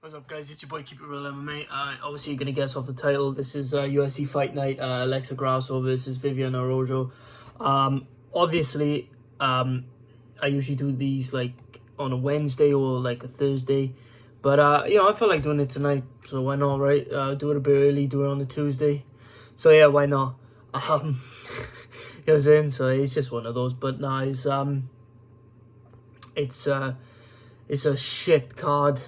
What's up, guys? It's your boy Keep It Real MMA. Obviously, you're gonna guess off the title. This is UFC Fight Night. Grasso vs Viviane Araujo. Obviously, I usually do these like on a Wednesday or like a Thursday, but I felt like doing it tonight, so why not, right? Do it a bit early, do it on a Tuesday. So yeah, why not? It was in, so it's just one of those. But nah, it's a shit card.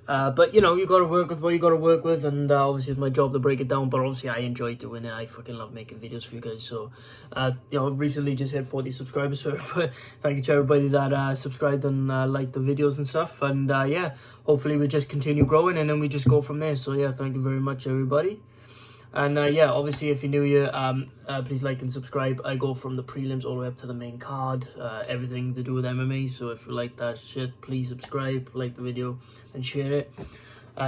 But you gotta work with what you gotta work with, and obviously it's my job to break it down, but obviously I enjoy doing it. I fucking love making videos for you guys. So recently just hit 40 subscribers, so thank you to everybody that subscribed and liked the videos and stuff. And yeah, hopefully we just continue growing and then we just go from there. So yeah, thank you very much, everybody. And yeah, obviously if you're new here, please like and subscribe. I go from the prelims all the way up to the main card, everything to do with MMA. So if you like that shit, please subscribe, like the video and share it.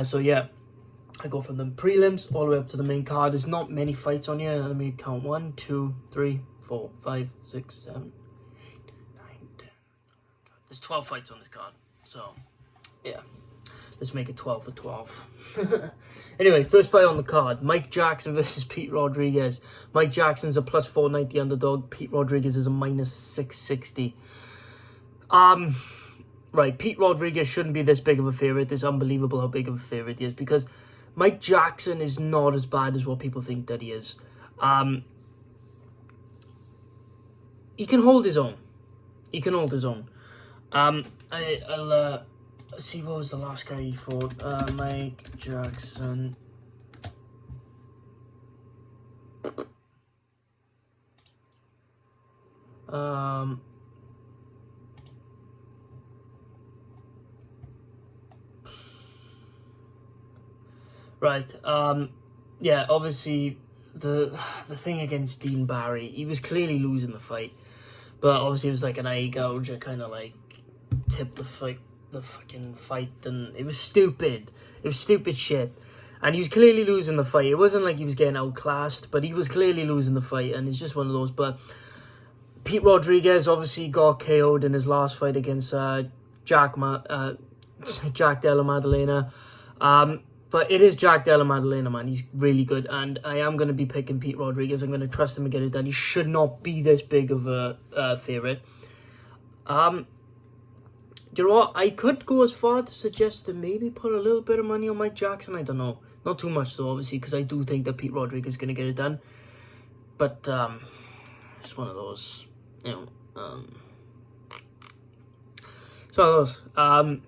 So yeah, I go from the prelims all the way up to the main card. There's not many fights on here. Let me count: 1, 2, 3, 4, 5, 6, 7, 8, 9, 10. There's 12 fights on this card. So yeah, let's make it 12 for 12. Anyway, first fight on the card: Mike Jackson versus Pete Rodriguez. Mike Jackson's a plus 490 underdog. Pete Rodriguez is a minus 660. Right, Pete Rodriguez shouldn't be this big of a favorite. It's unbelievable how big of a favorite he is, because Mike Jackson is not as bad as what people think that he is. He can hold his own. He can hold his own. I'll see, what was the last guy he fought? Mike Jackson. Right. Yeah, obviously the thing against Dean Barry, he was clearly losing the fight, but obviously it was like an eye gouge. It kind of like tipped the fucking fight, and it was stupid. It was stupid shit, and he was clearly losing the fight. It wasn't like he was getting outclassed, but he was clearly losing the fight, and it's just one of those. But Pete Rodriguez obviously got KO'd in his last fight against Jack Della Maddalena. But it is Jack Della Maddalena, man. He's really good, and I am going to be picking Pete Rodriguez. I'm going to trust him to get it done. He should not be this big of a favorite. You know what? I could go as far to suggest to maybe put a little bit of money on Mike Jackson. I don't know. Not too much, though, obviously, because I do think that Pete Rodriguez is going to get it done. But it's one of those, it's one of those. I'm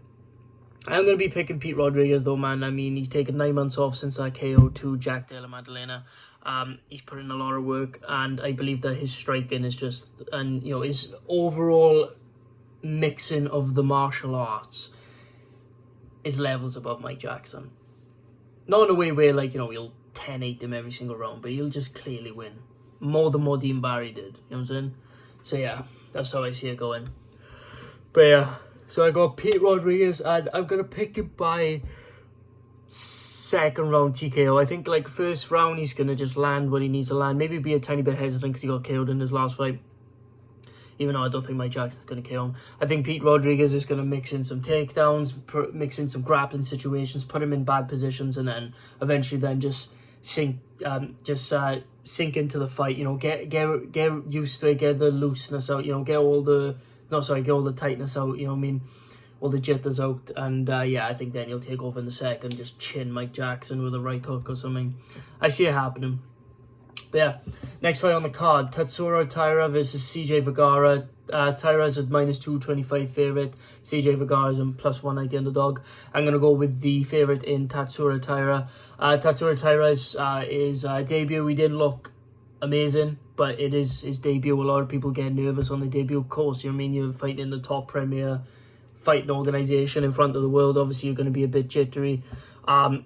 going to be picking Pete Rodriguez, though, man. I mean, he's taken 9 months off since that KO to Jack Della Maddalena. He's put in a lot of work, and I believe that his striking is just, and, his overall mixing of the martial arts is levels above Mike Jackson. Not in a way where, like, he'll 10-8 him every single round, but he'll just clearly win. More than what Dean Barry did, you know what I'm saying? So, yeah, that's how I see it going. But, yeah. So I got Pete Rodriguez, and I'm going to pick him by second round TKO. I think, like, first round, he's going to just land what he needs to land. Maybe be a tiny bit hesitant because he got KO'd in his last fight. Even though I don't think Mike Jackson's going to KO him. I think Pete Rodriguez is going to mix in some takedowns, mix in some grappling situations, put him in bad positions, and then eventually then just sink into the fight. Get used to it, get the looseness out. Get all the tightness out, all the jitters out, and yeah, I think then he'll take over in the second, just chin Mike Jackson with a right hook or something. I see it happening. But yeah, next fight on the card: Tatsuro Taira versus CJ Vergara. Taira is a minus 225 favorite. CJ Vergara is a plus 190 underdog. I'm gonna go with the favorite in Tatsuro Taira. Tatsuro Taira's is debut. He didn't look amazing, but it is his debut. A lot of people get nervous on the debut, of course. You're fighting the top premier fighting organization in front of the world. Obviously, you're going to be a bit jittery.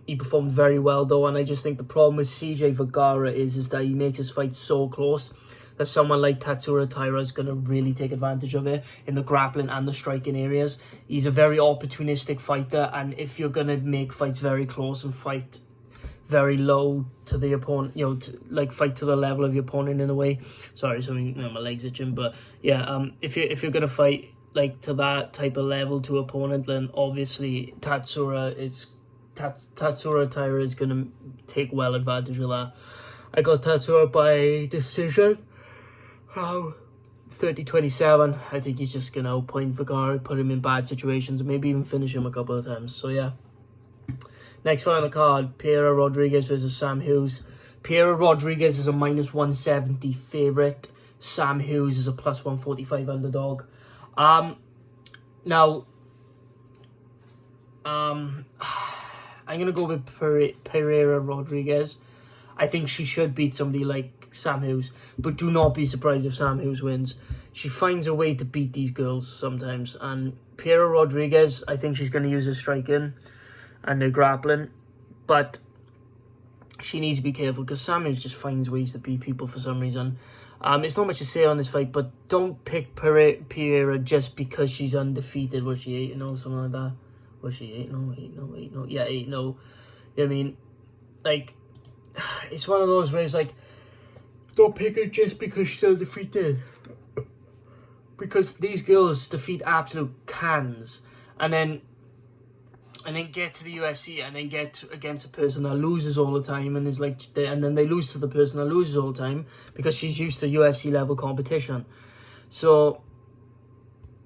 He performed very well, though, and I just think the problem with CJ Vergara is that he makes his fight so close that someone like Tatsuro Taira is going to really take advantage of it in the grappling and the striking areas. He's a very opportunistic fighter, and if you're going to make fights very close and fight very low to the opponent, fight to the level of your opponent in a way. Sorry, my legs itching, but yeah, if you're gonna fight like to that type of level to opponent, then obviously Tatsuro Taira is gonna take well advantage of that. I got Tatsuro by decision. 30-27. I think he's just gonna outpoint Vigar, put him in bad situations, and maybe even finish him a couple of times. So yeah. Next fight on the card, Piera Rodriguez versus Sam Hughes. Piera Rodriguez is a -170 favourite. Sam Hughes is a +145 underdog. Now, I'm going to go with Pereira Rodriguez. I think she should beat somebody like Sam Hughes, but do not be surprised if Sam Hughes wins. She finds a way to beat these girls sometimes, and Piera Rodriguez, I think she's going to use her striking and her grappling, but she needs to be careful because Sam Hughes just finds ways to beat people for some reason. It's not much to say on this fight, but don't pick Piera just because she's undefeated. Was she 8-0, something like that? Was she 8-0, 8-0, 8-0? Yeah, 8-0. I mean, like, it's one of those where it's like, don't pick her just because she's undefeated. Because these girls defeat absolute cans, and then get to the UFC and then get against a person that loses all the time and is like, and then they lose to the person that loses all the time because she's used to UFC level competition. So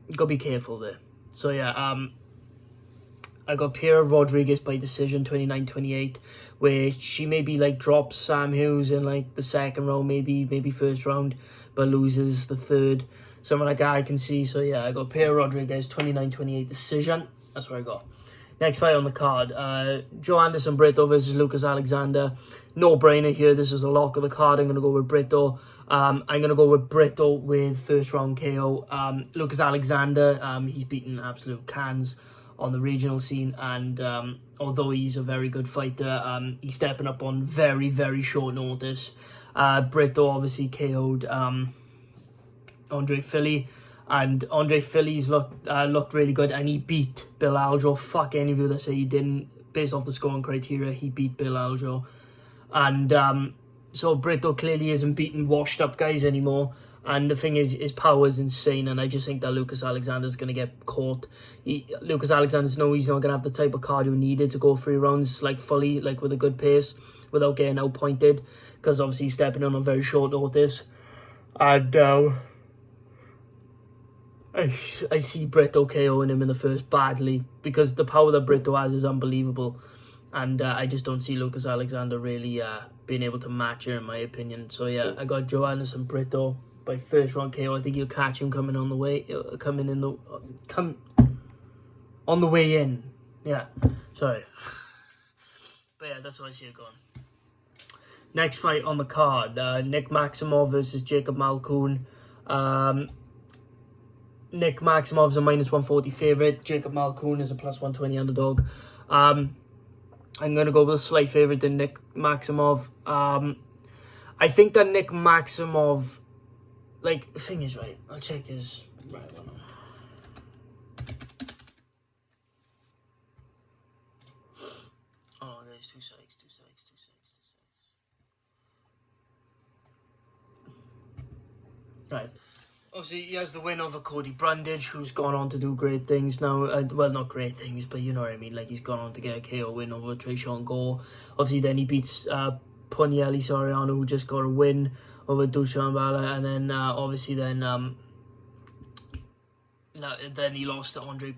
you gotta be careful there. So yeah, I got Piera Rodriguez by decision 29-28, where she maybe like drops Sam Hughes in like the second round, maybe first round, but loses the third. Something like that I can see. So yeah, I got Piera Rodriguez 29-28 decision. That's what I got. Next fight on the card, Joe Anderson Brito versus Lucas Alexander. No brainer here. This is a lock of the card. I'm going to go with Brito. I'm going to go with Brito with first round KO. Lucas Alexander, he's beaten absolute cans on the regional scene, and although he's a very good fighter, he's stepping up on very, very short notice. Brito obviously KO'd Andre Philly. And Andre Philly's looked really good, and he beat Bill Aljo. Fuck any of you that say he didn't. Based off the scoring criteria, he beat Bill Aljo. And so Brito clearly isn't beating washed up guys anymore. And the thing is, his power is insane, and I just think that Lucas Alexander's going to get caught. Lucas Alexander's he's not going to have the type of cardio needed to go 3 rounds like fully, like with a good pace, without getting outpointed, because obviously he's stepping on very short notice. And I see Brito KOing him in the first badly, because the power that Brito has is unbelievable, and I just don't see Lucas Alexander really being able to match her in my opinion. So yeah, I got Joe Anderson Brito by first round KO. I think you'll catch him coming on the way, on the way in. Yeah, sorry, but yeah, that's what I see it going. Next fight on the card, Nick Maximov versus Jacob Malkoun. Nick Maximov's a -140 favourite. Jacob Malkoun is a +120 underdog. I'm going to go with a slight favourite than Nick Maximov. I think that Nick Maximov, like, the thing is, right, I'll check his... Right, hold on. Oh, there's two sides. Right. Obviously, he has the win over Cody Brundage, who's gone on to do great things now. Well, not great things, but you know what I mean. Like, he's gone on to get a KO win over Tresean Gore. Obviously, then he beats Punielli Soriano, who just got a win over Dushan Bala. And then, obviously, then he lost to Andre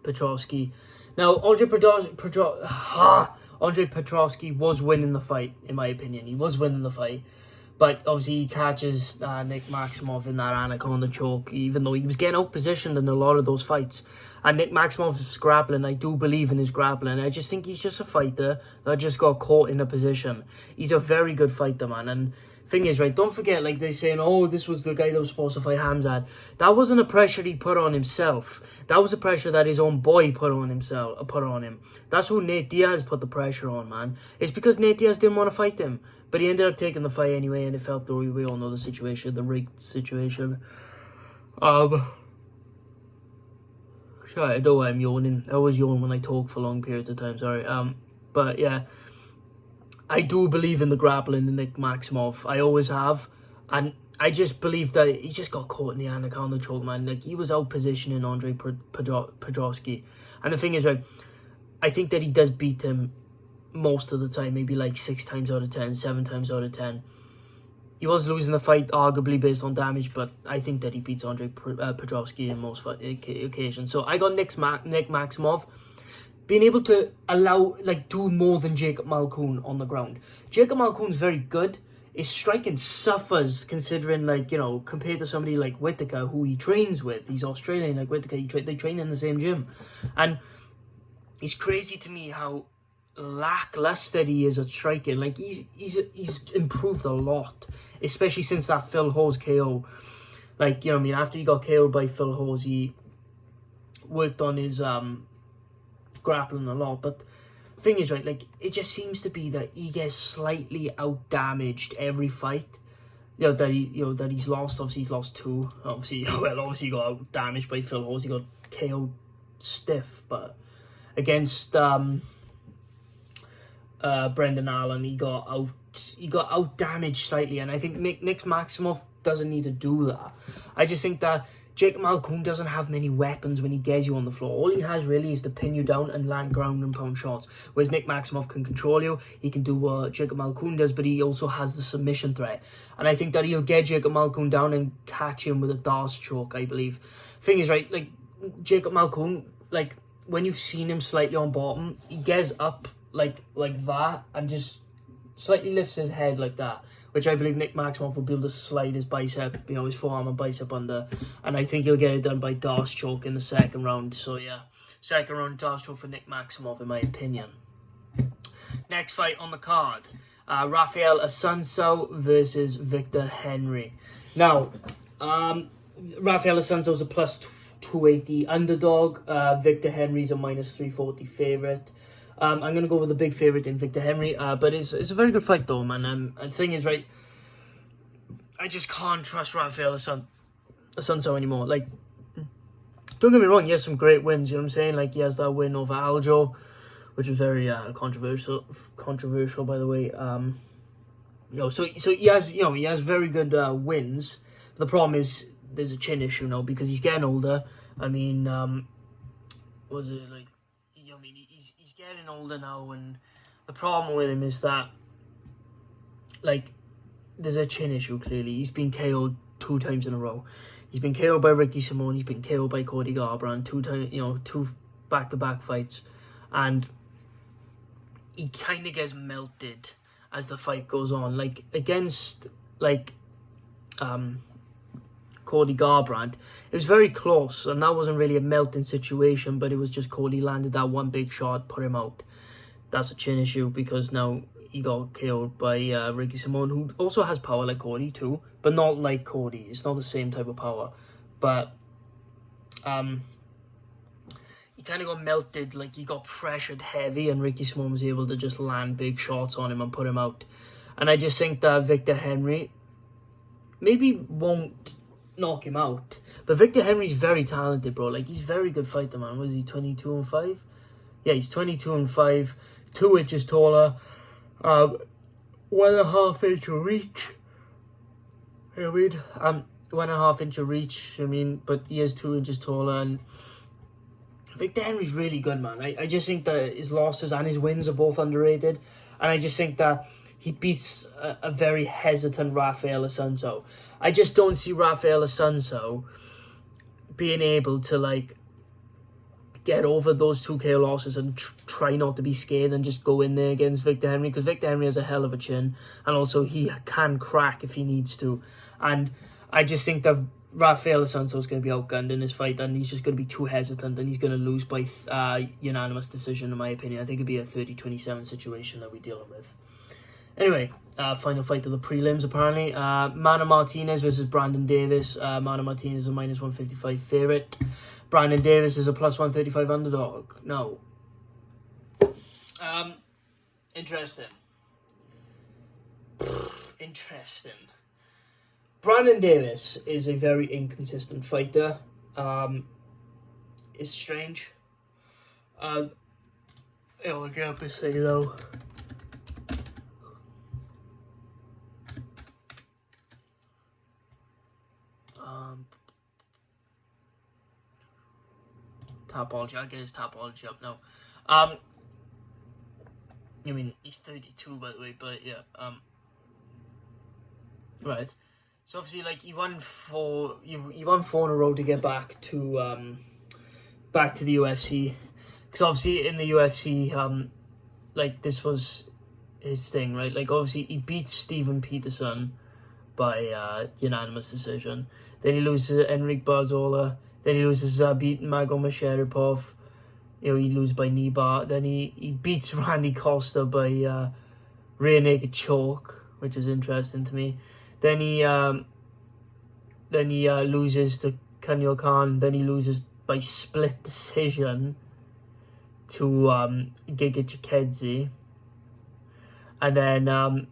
Petrovsky. Now, Andre Petrovsky was winning the fight, in my opinion. He was winning the fight. But obviously he catches Nick Maximov in that anaconda choke, even though he was getting out-positioned in a lot of those fights. And Nick Maximov's grappling, I do believe in his grappling. I just think he's just a fighter that just got caught in a position. He's a very good fighter, man. And thing is, right, don't forget, like they're saying, oh, this was the guy that was supposed to fight Hamzat. That wasn't a pressure he put on himself. That was a pressure that his own boy put on him. That's who Nate Diaz put the pressure on, man. It's because Nate Diaz didn't want to fight him. But he ended up taking the fight anyway, and it felt though we all know the situation, the rigged situation. Sorry, I know why I'm yawning. I always yawn when I talk for long periods of time, sorry. But yeah, I do believe in the grappling in Nick Maximov. I always have. And I just believe that he just got caught in the anaconda choke, man. Like, he was out positioning Andre Petroski. And the thing is, right, I think that he does beat him most of the time, maybe like 6 times out of 10, 7 times out of 10. He was losing the fight, arguably, based on damage, but I think that he beats Andre Petroski in most occasions. So I got Nick Maximov being able to do more than Jacob Malkoun on the ground. Jacob Malkoun's very good. His striking suffers, considering, compared to somebody like Whittaker, who he trains with. He's Australian, like Whittaker. They train in the same gym. And it's crazy to me how lackluster he is at striking. Like, he's improved a lot, especially since that Phil Hawes KO. Like, after he got KO'd by Phil Hawes, he worked on his grappling a lot. But the thing is, right, like, it just seems to be that he gets slightly out damaged every fight. That he's lost. Obviously, he's lost 2. Obviously, he got out damaged by Phil Hawes. He got KO'd stiff, but against Brendan Allen, he got out damaged slightly, and I think Nick Maximov doesn't need to do that. I just think that Jacob Malkoun doesn't have many weapons when he gets you on the floor. All he has really is to pin you down and land ground and pound shots. Whereas Nick Maximov can control you. He can do what Jacob Malkoun does, but he also has the submission threat. And I think that he'll get Jacob Malkoun down and catch him with a Darce choke, I believe. Thing is, right, like, Jacob Malkoun, like, when you've seen him slightly on bottom, he gets up like that and just slightly lifts his head like that, which I believe Nick Maximov will be able to slide his bicep, his forearm and bicep under, and I think he'll get it done by Darce choke in the second round. So yeah, second round Darce choke for Nick Maximov, in my opinion. Next fight on the card, Rafael Assunção versus Victor Henry. Now, Rafael Assunção's a plus 280 underdog. Victor Henry's a minus 340 favourite. I'm going to go with the big favourite in Victor Henry, but it's a very good fight though, man. The thing is, right, I just can't trust Rafael Assunção anymore. Like, don't get me wrong, he has some great wins, you know what I'm saying? Like, he has that win over Aljo, which was very controversial by the way. So he has very good wins. The problem is there's a chin issue now because he's getting older. I mean, he's getting older now, and the problem with him is that, like, there's a chin issue, clearly. He's been KO'd 2 times in a row. He's been KO'd by Ricky Simon, he's been KO'd by Cody Garbrandt, 2 back-to-back fights, and he kind of gets melted as the fight goes on. Like, against, Cody Garbrandt, it was very close, and that wasn't really a melting situation, but it was just Cody landed that one big shot, put him out. That's a chin issue because now he got KO'd by Ricky Simon, who also has power like Cody too, but not like Cody. It's not the same type of power, but he kind of got melted, like he got pressured heavy, and Ricky Simon was able to just land big shots on him and put him out. And I just think that Victor Henry maybe won't knock him out, but Victor Henry's very talented, bro. Like, he's a very good fighter, man. Was he 22-5? Yeah, he's 22-5, 2 inches taller, 1.5 inch reach. I mean, 1.5 inch reach. I mean, but he is 2 inches taller, and Victor Henry's really good, man. I just think that his losses and his wins are both underrated, and I just think that he beats a very hesitant Rafael Assunção. I just don't see Rafael Assunção being able to, like, get over those 2 KO losses and try not to be scared and just go in there against Victor Henry, because Victor Henry has a hell of a chin, and also he can crack if he needs to. And I just think that Rafael Assunção is going to be outgunned in this fight, and he's just going to be too hesitant, and he's going to lose by unanimous decision, in my opinion. I think it'd be a 30-27 situation that we're dealing with. Anyway, final fight of the prelims, apparently. Mana Martinez versus Brandon Davis. Mana Martinez is a minus 155 favourite. Brandon Davis is a plus 135 underdog. No. Interesting. Interesting. Brandon Davis is a very inconsistent fighter. It's strange. We'll get up and say though. Tapology. I'll get his Tapology up now. I mean, he's 32, by the way, but yeah, right. So obviously, like, he won four in a row to get back to the UFC, because obviously in the UFC, like, this was his thing, right? Like, obviously he beats Steven Peterson by unanimous decision. Then he loses to Enrique Barzola. Then he loses to Zabit Magomedov. You know, he loses by knee bar. Then he beats Randy Costa by rear naked choke, which is interesting to me. Then he loses to Kanyo Khan. Then he loses by split decision to Giga Chikadze. And then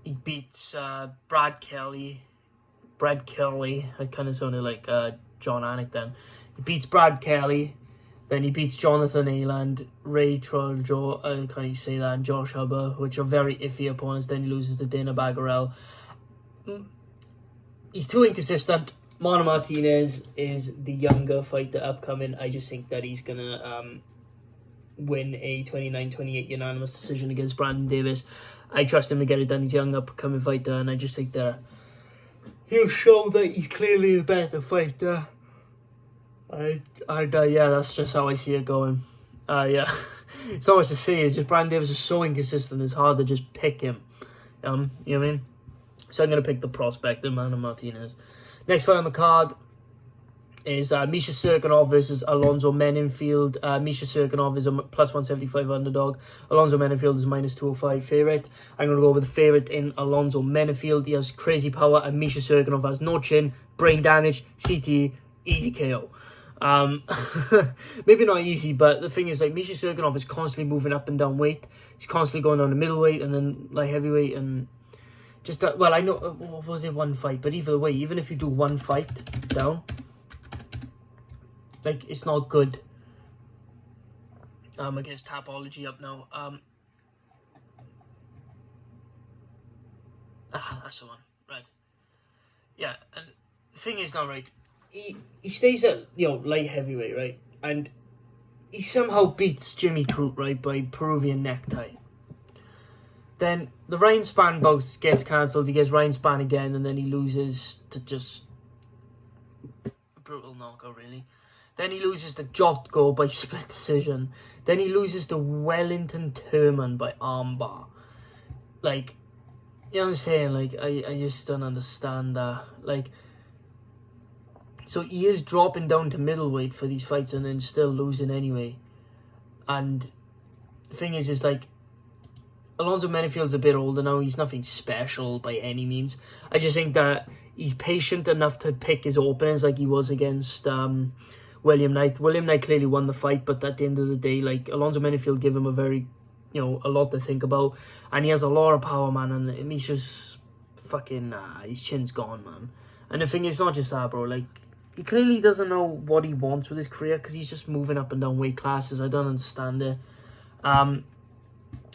he beats Brad Kelly. I kind of sounded like John Anik then. He beats Brad Kelly. Then he beats Jonathan Ayland, Ray Trojo, I can't even say that, and Josh Huber, which are very iffy opponents. Then he loses to Dana Bagarel. He's too inconsistent. Mano Martinez is the younger fighter upcoming. I just think that he's going to win a 29-28 unanimous decision against Brandon Davis. I trust him to get it done. He's a young upcoming fighter, and I just think that he'll show that he's clearly the better fighter. Yeah, that's just how I see it going. Yeah, it's not much to say. It's just Brandon Davis is so inconsistent. It's hard to just pick him. You know what I mean? So I'm gonna pick the prospect, the Mano Martinez. Next fight on the card is Misha Serkinov versus Alonzo Menenfield. Misha Serkinov is a plus 175 underdog. Alonzo Menenfield is minus 205 favorite. I'm going to go with the favorite in Alonzo Menenfield. He has crazy power, and Misha Serkinov has no chin, brain damage, CTE, easy KO. Maybe not easy, but the thing is, like, Misha Serkinov is constantly moving up and down weight. He's constantly going down to middleweight and then light heavyweight, and just well, I know what was it, one fight, but either way, even if you do one fight down, like, it's not good. I get his Tapology up now. That's the one, right? Yeah, and the thing is now, right? He stays at, you know, light heavyweight, right? And he somehow beats Jimmy Crute, right, by Peruvian necktie. Then the Ryan Spann bout gets cancelled. He gets Ryan Spann again, and then he loses to just a brutal knockout, really. Then he loses to Jotko by split decision. Then he loses to Wellington Turman by armbar. Like, you know what I'm saying? Like, I just don't understand that. Like, so he is dropping down to middleweight for these fights and then still losing anyway. And the thing is like, Alonzo Menefield's a bit older now. He's nothing special by any means. I just think that he's patient enough to pick his openings like he was against William Knight. William Knight clearly won the fight, but at the end of the day, like, Alonzo Menefield gave him a lot to think about. And he has a lot of power, man. And he's just fucking, his chin's gone, man. And the thing is, not just that, bro. Like, he clearly doesn't know what he wants with his career because he's just moving up and down weight classes. I don't understand it.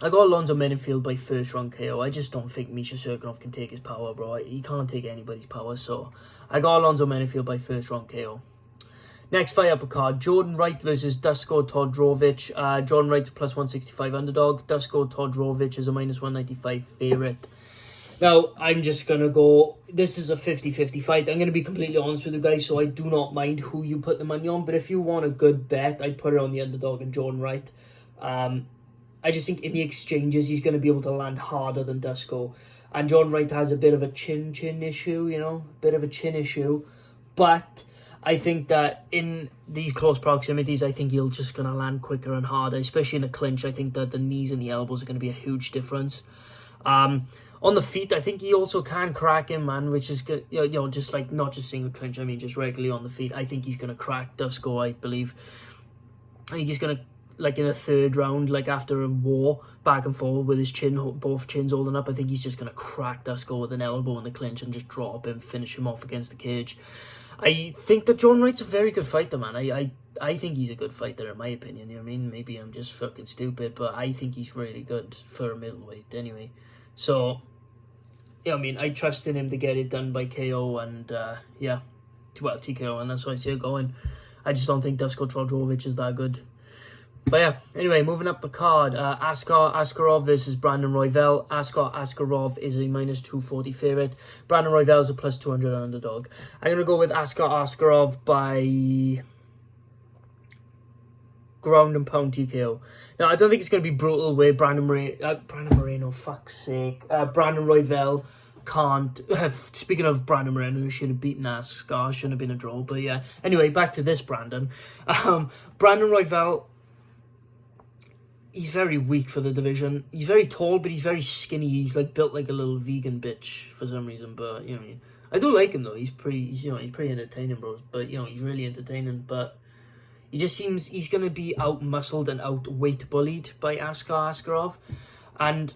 I got Alonzo Menefield by first round KO. I just don't think Misha Serkinov can take his power, bro. He can't take anybody's power, so I got Alonzo Menefield by first round KO. Next fight up a card, Jordan Wright versus Dusko Todorovic. Jordan Wright's a plus 165 underdog. Dusko Todorovic is a minus 195 favourite. Now, I'm just going to go, this is a 50-50 fight. I'm going to be completely honest with you guys, so I do not mind who you put the money on. But if you want a good bet, I'd put it on the underdog and Jordan Wright. I just think in the exchanges, he's going to be able to land harder than Dusko. And Jordan Wright has a bit of a chin issue, you know, bit of a chin issue. But I think that in these close proximities, I think he'll just going to land quicker and harder, especially in a clinch. I think that the knees and the elbows are going to be a huge difference. On the feet, I think he also can crack him, man, which is good. You know, just like, not just single clinch, I mean, just regularly on the feet. I think he's going to crack Dusko, I believe. I think he's going to, like, in a third round, like, after a war, back and forward with his chin, both chins holding up, I think he's just going to crack Dusko with an elbow in the clinch and just drop him, finish him off against the cage. I think that Jordan Wright's a very good fighter, man. I think he's a good fighter, in my opinion. You know what I mean? Maybe I'm just fucking stupid, but I think he's really good for a middleweight anyway. So, yeah, I mean, I trust in him to get it done by KO and, yeah, well, TKO, and that's why I see it going. I just don't think Dusko Todorovic is that good. But yeah, anyway, moving up the card, Askar Askarov versus Brandon Royval. Askar Askarov is a minus 240 favourite. Brandon Royval is a plus 200 underdog. I'm going to go with Askar Askarov by ground and pound TKO. Now, I don't think it's going to be brutal where Brandon Moreno, fuck's sake. Brandon Royval can't. Speaking of Brandon Moreno, who should have beaten Askar, shouldn't have been a draw. But yeah, anyway, back to this Brandon. Brandon Royval, he's very weak for the division. He's very tall, but he's very skinny. He's like built like a little vegan bitch for some reason. But you know what I mean. I do like him though. He's pretty entertaining, bro. But you know, he's really entertaining. But he just seems he's gonna be out muscled and out weight bullied by Askar Askarov, and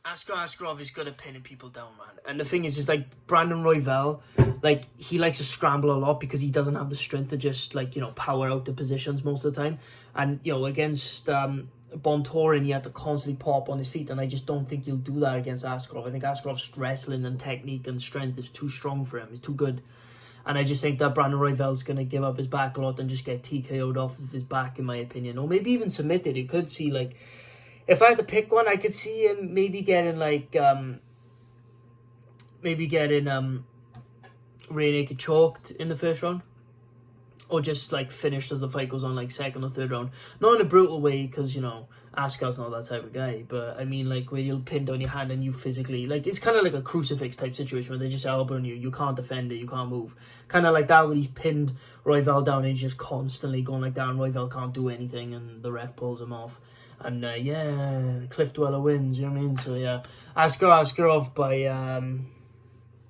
Askar Askarov is good at pinning people down, man. And the thing is like Brandon Royval, like he likes to scramble a lot because he doesn't have the strength to just like, you know, power out the positions most of the time. And you know, against Bontorin, he had to constantly pop on his feet, and I just don't think he'll do that against Askarov. I think Askarov's wrestling and technique and strength is too strong for him. It's too good. And I just think that Brandon Royval's going to give up his back a lot and just get TKO'd off of his back, in my opinion. Or maybe even submitted. You could see, like, if I had to pick one, I could see him maybe getting, like, rear naked choked in the first round. Or just, like, finished as the fight goes on, like, second or third round. Not in a brutal way, because, you know, Askar's not that type of guy. But, I mean, like, where you'll pin down your hand and you physically... Like, it's kind of like a crucifix type situation where they just elbowing you. You can't defend it. You can't move. Kind of like that where he's pinned Royval down and he's just constantly going like that. And Royval can't do anything and the ref pulls him off. And, yeah, Cliff Dweller wins. You know what I mean? So, yeah. Askar Askarov by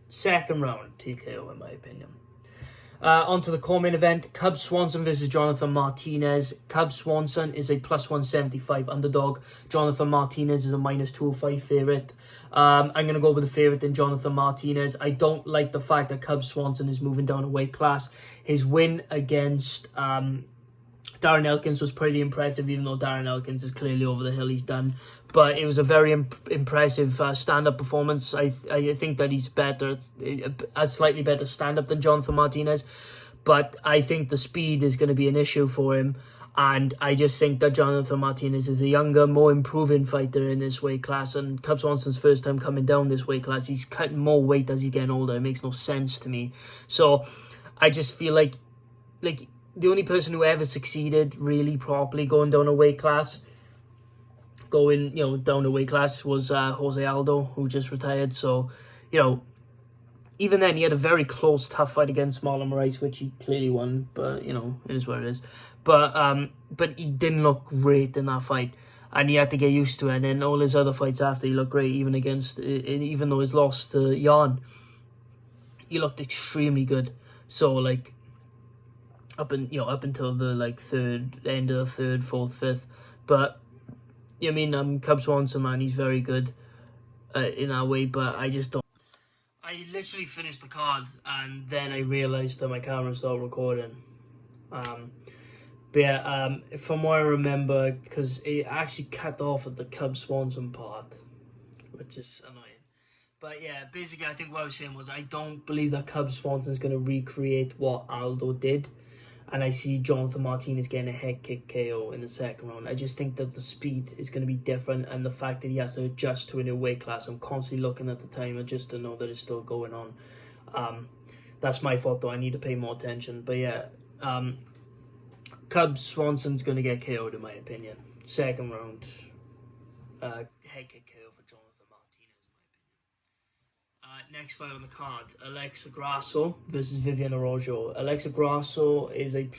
second round TKO, in my opinion. On to the co-main event, Cub Swanson versus Jonathan Martinez. Cub Swanson is a plus 175 underdog. Jonathan Martinez is a minus 205 favourite. I'm going to go with the favourite in Jonathan Martinez. I don't like the fact that Cub Swanson is moving down a weight class. His win against Darren Elkins was pretty impressive, even though Darren Elkins is clearly over the hill. He's done. But it was a very impressive stand-up performance. I think that he's better, a slightly better stand-up than Jonathan Martinez. But I think the speed is going to be an issue for him. And I just think that Jonathan Martinez is a younger, more improving fighter in this weight class. And Cub Swanson's first time coming down this weight class. He's cutting more weight as he's getting older. It makes no sense to me. So I just feel like the only person who ever succeeded really properly going down a weight class was Jose Aldo, who just retired. So, you know, even then he had a very close, tough fight against Marlon Moraes, which he clearly won. But, you know, it is what it is. But he didn't look great in that fight, and he had to get used to it. And then all his other fights after, he looked great, even though his loss to Jan, he looked extremely good. So, like, up until the end of the third, fourth, fifth. But I mean, Cub Swanson, man, he's very good in that way, but I just don't. I literally finished the card, and then I realised that my camera stopped recording. But yeah, from what I remember, because it actually cut off at the Cub Swanson part, which is annoying. But yeah, basically, I think what I was saying was I don't believe that Cub Swanson's going to recreate what Aldo did. And I see Jonathan Martinez getting a head kick KO in the second round. I just think that the speed is going to be different. And the fact that he has to adjust to a new weight class. I'm constantly looking at the timer just to know that it's still going on. That's my fault, though. I need to pay more attention. But yeah, Cub Swanson's going to get KO'd, in my opinion. Second round, head kick KO for Jonathan Martinez, in my opinion. Next fight on the card, Alexa Grasso versus Viviane Araujo. Alexa Grasso is a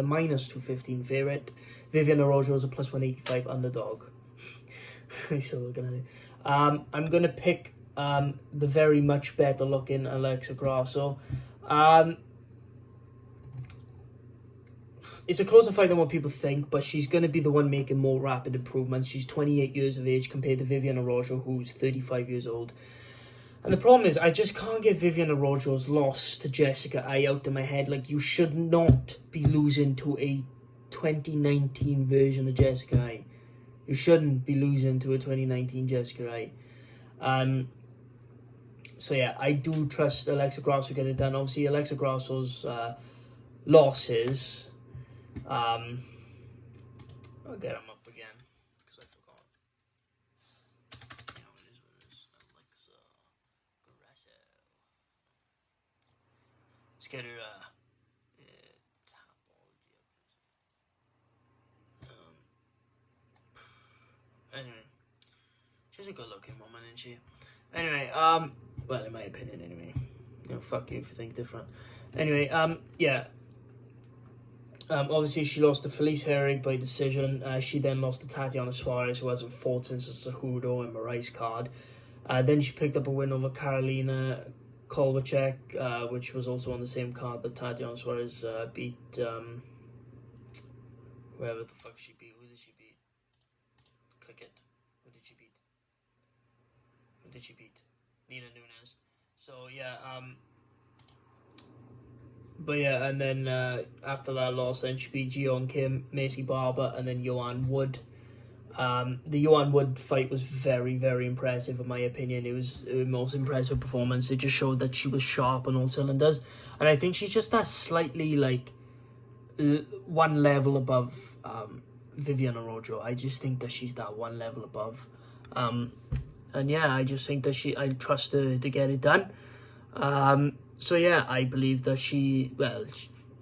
minus 215 favourite. Viviane Araujo is a plus 185 underdog. I'm still looking at it. I'm going to pick the very much better looking Alexa Grasso. It's a closer fight than what people think, but she's going to be the one making more rapid improvements. She's 28 years of age compared to Viviane Araujo, who's 35 years old. And the problem is, I just can't get Viviane Araujo's loss to Jessica Ai out of my head. Like, you should not be losing to a 2019 version of Jessica Ai. You shouldn't be losing to a 2019 Jessica Ai. So yeah, I do trust Alexa Grasso to get it done. Obviously, Alexa Grasso's losses. I'll get them up again because I forgot. You know, it is what it is. Alexa, Grasso. Let's get her anyway, she's a good-looking woman, isn't she? Anyway, well, in my opinion, anyway. You know, fuck you if you think different. Anyway, yeah. Obviously, she lost to Felice Herrig by decision. She then lost to Tatiana Suarez, who hasn't fought since the Cejudo and Moraes card. Then she picked up a win over Karolina Kowalczyk, which was also on the same card that Tatiana Suarez beat, whoever the fuck she beat. Who did she beat? Click it. Who did she beat? Who did she beat? Nina Nunes. So, yeah, but yeah, and then after that loss, then she beat Jeon Kim, Macy Barber, and then Joanne Wood. The Joanne Wood fight was very, very impressive in my opinion. It was the most impressive performance. It just showed that she was sharp on all cylinders. And I think she's just that slightly, like, one level above Viviane Araujo. I just think that she's that one level above. And yeah, I just think that I trust her to get it done. So yeah, I believe that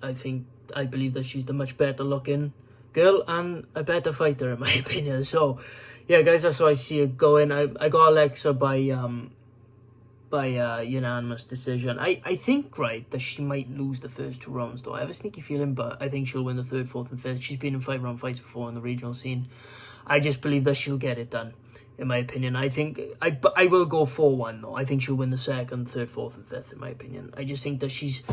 I believe that she's the much better looking girl and a better fighter in my opinion. So yeah, guys, that's how I see it going. I got Alexa by unanimous decision. I think, right, that she might lose the first 2 rounds though. I have a sneaky feeling, but I think she'll win the 3rd, 4th and 5th. She's been in 5-round fights before in the regional scene. I just believe that she'll get it done. In my opinion, I think I will go 4-1 though. I think she'll win the 2nd, 3rd, 4th, and 5th. In my opinion, I just think that she's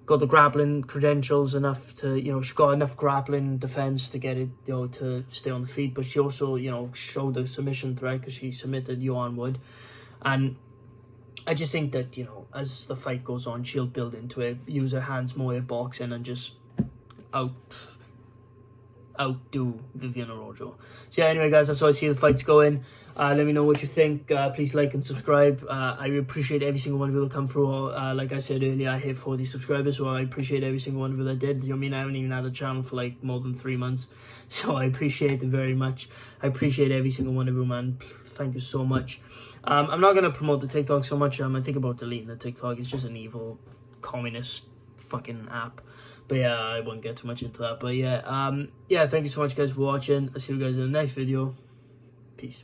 got the grappling credentials enough to, you know, she's got enough grappling defense to get it, you know, to stay on the feet. But she also, you know, showed a submission threat because she submitted Joanne Wood, and I just think that, you know, as the fight goes on, she'll build into it, use her hands more at boxing, and just outdo Viviane Araujo. So yeah, anyway guys, that's how I see the fights going. Let me know what you think. Please like and subscribe. I appreciate every single one of you that come through. Like I said earlier, I hit 40 subscribers, so I appreciate every single one of you that did. You know what I mean? I haven't even had a channel for like more than 3 months, so I appreciate it very much. I appreciate every single one of you, man. Thank you so much. I'm not gonna promote the TikTok so much. I think about deleting the TikTok. It's just an evil communist fucking app. But yeah, I won't get too much into that. But yeah, yeah, thank you so much guys for watching. I'll see you guys in the next video. Peace.